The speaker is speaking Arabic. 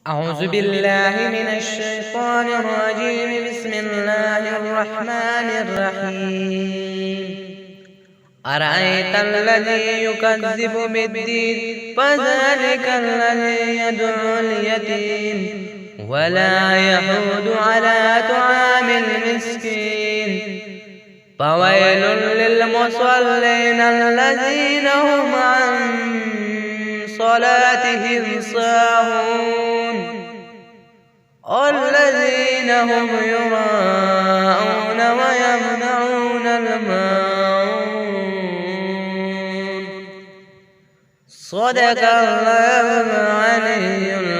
أعوذ بالله من الشيطان الرجيم. بسم الله الرحمن الرحيم. أرأيت الذي يكذب بالدين فذلك الذي يدعو اليتيم ولا يحض على طعام المسكين. فويل للمصلين الذين هم عن صلاتهم ساهون الذين هم يراءون ويمنعون الماعون. صدق الله العلي